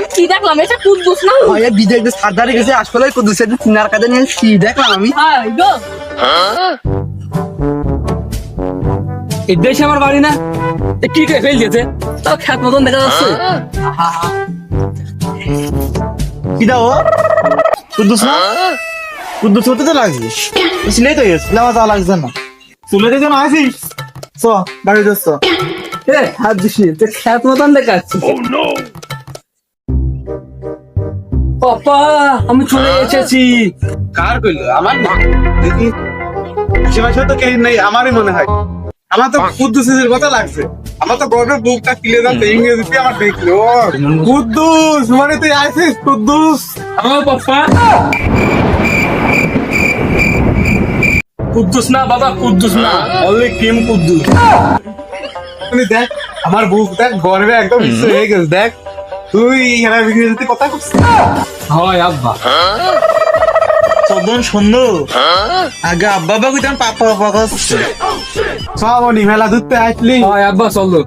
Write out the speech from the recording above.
কি দেখলাম এটা কুদ্দুস না ভাই বিজয় যে সাদারে গেছে আসলে কুদ্দুসের চিনার কাছে নিয়ে কি দেখলাম আমি হাই গো এই দেশে আমার বাড়ি না কি কে ফেল দিয়েছে তাও খ্যাত মতন দেখা যাচ্ছে কি দাও কুদ্দুস না কুদ্দুস হতে তো লাগছে সিলাই তো গেছে সিলাই তো লাগছে না চুলেতে যেন আসিস চ বাড়ি যাচ্ছ এ হাত দিস নি, তুই খ্যাত মতন দেখাচ্ছিস পাপা আমি চলে এসেছি। কার কইলো আমার না দেখি আশেপাশে তো কেউ নেই আমারই মনে হয় আমার তো কুদ্দুসের কথা লাগছে আমার তো গর্বের বুকটা কিলে যাচ্ছে ইংরেজিতে আমার দেখলো কুদ্দুস মানে তুই আছিস কুদ্দুস আমার পাপা কুদ্দুস না বাবা, কুদ্দুস না, অনলি কিম কুদ্দুস। তুই দেখ আমার বুক দেখ গর্বে একদম বিশ্ব হয়ে গেছে দেখ তুই এখানে ইংরেজিতে কথা করছিস হয় আব্বা। চোদ্দন সুন্দর আগে আব্বা বাবু তেমন পাপা পাপা করছে সব মেলা ধরতে আসলি হয় আব্বা, চলো।